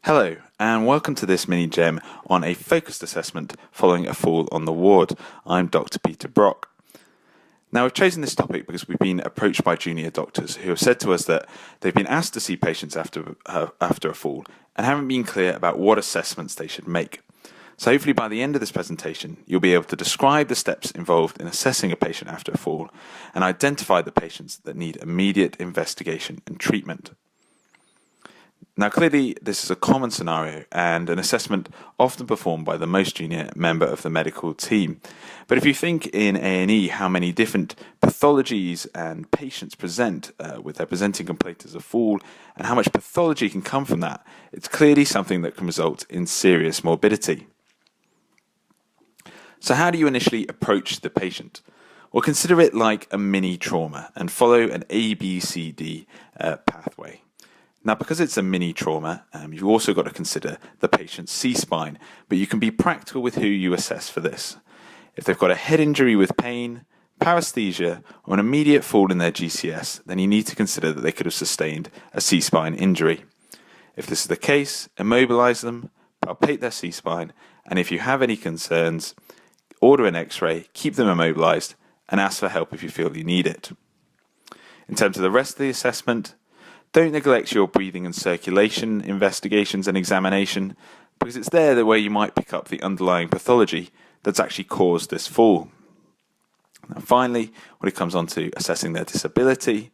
Hello, and welcome to this mini gem on a focused assessment following a fall on the ward. I'm Dr. Peter Brock. Now, we've chosen this topic because we've been approached by junior doctors who have said to us that they've been asked to see patients after a fall and haven't been clear about what assessments they should make. So hopefully by the end of this presentation, you'll be able to describe the steps involved in assessing a patient after a fall and identify the patients that need immediate investigation and treatment. Now, clearly, this is a common scenario and an assessment often performed by the most junior member of the medical team. But if you think in A&E how many different pathologies and patients present with their presenting complaint as a fall and how much pathology can come from that, it's clearly something that can result in serious morbidity. So how do you initially approach the patient? Well, consider it like a mini trauma and follow an ABCD pathway. Now, because it's a mini trauma, you've also got to consider the patient's C-spine, but you can be practical with who you assess for this. If they've got a head injury with pain, paresthesia, or an immediate fall in their GCS, then you need to consider that they could have sustained a C-spine injury. If this is the case, immobilize them, palpate their C-spine, and if you have any concerns, order an X-ray, keep them immobilized, and ask for help if you feel you need it. In terms of the rest of the assessment, don't neglect your breathing and circulation investigations and examination, because it's there where you might pick up the underlying pathology that's actually caused this fall. And finally, when it comes on to assessing their disability,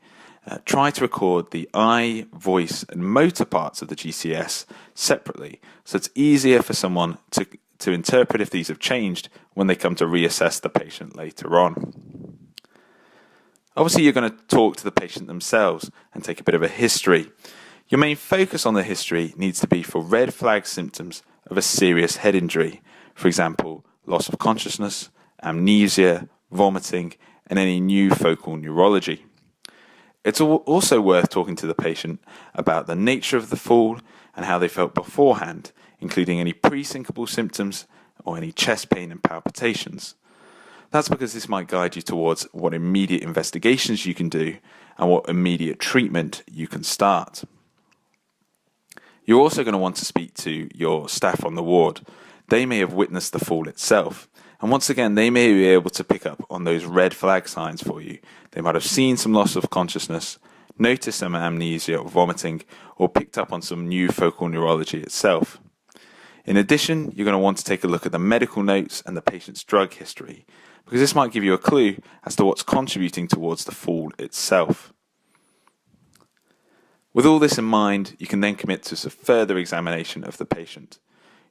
try to record the eye, voice, and motor parts of the GCS separately, so it's easier for someone to interpret if these have changed when they come to reassess the patient later on. Obviously, you're going to talk to the patient themselves and take a bit of a history. Your main focus on the history needs to be for red flag symptoms of a serious head injury. For example, loss of consciousness, amnesia, vomiting, and any new focal neurology. It's also worth talking to the patient about the nature of the fall and how they felt beforehand, including any pre-syncopal symptoms or any chest pain and palpitations. That's because this might guide you towards what immediate investigations you can do and what immediate treatment you can start. You're also going to want to speak to your staff on the ward. They may have witnessed the fall itself, and once again, they may be able to pick up on those red flag signs for you. They might have seen some loss of consciousness, noticed some amnesia or vomiting, or picked up on some new focal neurology itself. In addition, you're going to want to take a look at the medical notes and the patient's drug history, because this might give you a clue as to what's contributing towards the fall itself. With all this in mind, you can then commit to some further examination of the patient.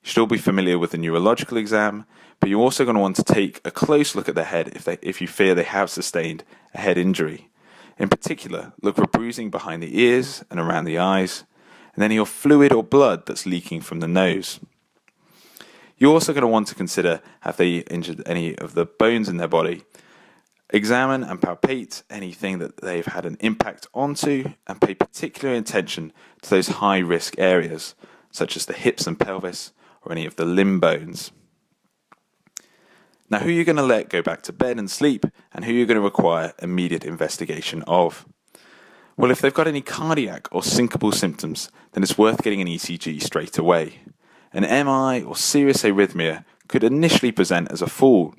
You should all be familiar with the neurological exam, but you're also going to want to take a close look at their head if you fear they have sustained a head injury. In particular, look for bruising behind the ears and around the eyes, and any fluid or blood that's leaking from the nose. You're also going to want to consider have they injured any of the bones in their body. Examine and palpate anything that they've had an impact onto and pay particular attention to those high-risk areas, such as the hips and pelvis or any of the limb bones. Now, who you're going to let go back to bed and sleep and who you're going to require immediate investigation of. Well, if they've got any cardiac or syncopal symptoms, then it's worth getting an ECG straight away. An MI or serious arrhythmia could initially present as a fall.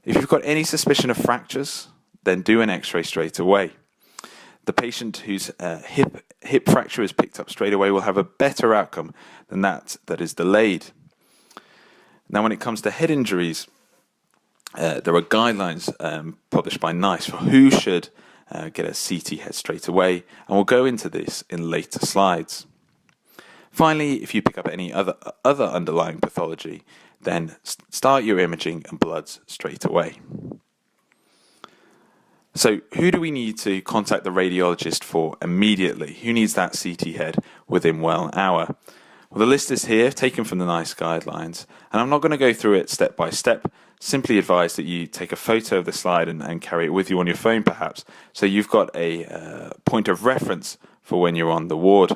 If you've got any suspicion of fractures, then do an X-ray straight away. The patient whose hip fracture is picked up straight away will have a better outcome than that is delayed. Now, when it comes to head injuries, there are guidelines published by NICE for who should get a CT head straight away, and we'll go into this in later slides. Finally, if you pick up any other underlying pathology, then start your imaging and bloods straight away. So who do we need to contact the radiologist for immediately? Who needs that CT head within 1 hour? Well, the list is here, taken from the NICE guidelines, and I'm not going to go through it step by step. Simply advise that you take a photo of the slide and carry it with you on your phone perhaps, so you've got a point of reference for when you're on the ward.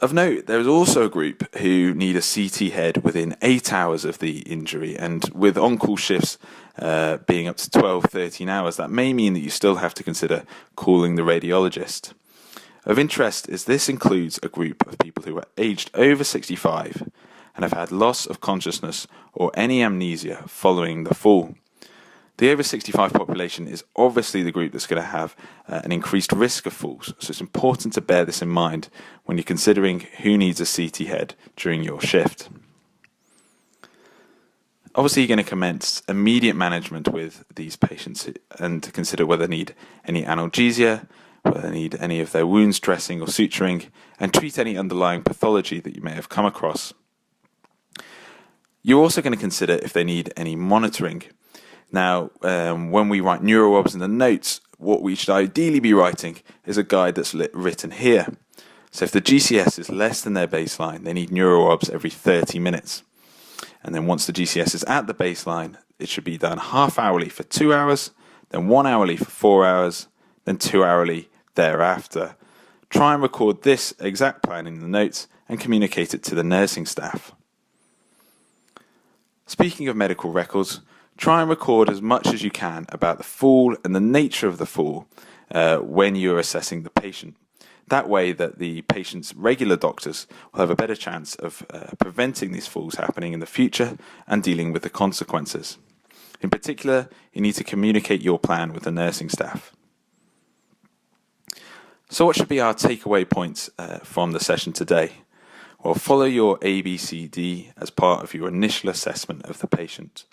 Of note, there is also a group who need a CT head within 8 hours of the injury, and with on-call shifts being up to 12, 13 hours, that may mean that you still have to consider calling the radiologist. Of interest is this includes a group of people who are aged over 65 and have had loss of consciousness or any amnesia following the fall. The over 65 population is obviously the group that's going to have an increased risk of falls, so it's important to bear this in mind when you're considering who needs a CT head during your shift. Obviously, you're going to commence immediate management with these patients and to consider whether they need any analgesia, whether they need any of their wounds dressing or suturing, and treat any underlying pathology that you may have come across. You're also going to consider if they need any monitoring. Now, when we write neuro-obs in the notes, what we should ideally be writing is a guide that's written here. So if the GCS is less than their baseline, they need neuro-obs every 30 minutes. And then once the GCS is at the baseline, it should be done half hourly for 2 hours, then 1 hourly for 4 hours, then 2 hourly thereafter. Try and record this exact plan in the notes and communicate it to the nursing staff. Speaking of medical records, try and record as much as you can about the fall and the nature of the fall when you're assessing the patient. That way that the patient's regular doctors will have a better chance of preventing these falls happening in the future and dealing with the consequences. In particular, you need to communicate your plan with the nursing staff. So what should be our takeaway points from the session today? Well, follow your ABCD as part of your initial assessment of the patient.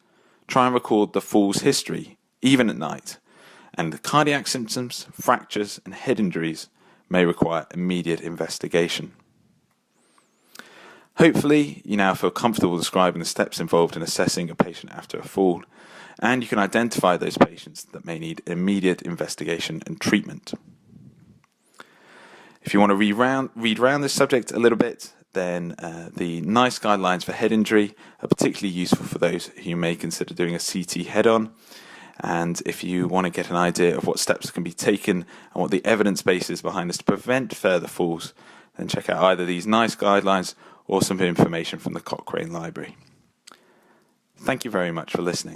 Try and record the fall's history, even at night, and the cardiac symptoms, fractures, and head injuries may require immediate investigation. Hopefully, you now feel comfortable describing the steps involved in assessing a patient after a fall, and you can identify those patients that may need immediate investigation and treatment. If you want to read around this subject a little bit, then the NICE guidelines for head injury are particularly useful for those who may consider doing a CT head-on. And if you want to get an idea of what steps can be taken and what the evidence base is behind this to prevent further falls, then check out either these NICE guidelines or some information from the Cochrane Library. Thank you very much for listening.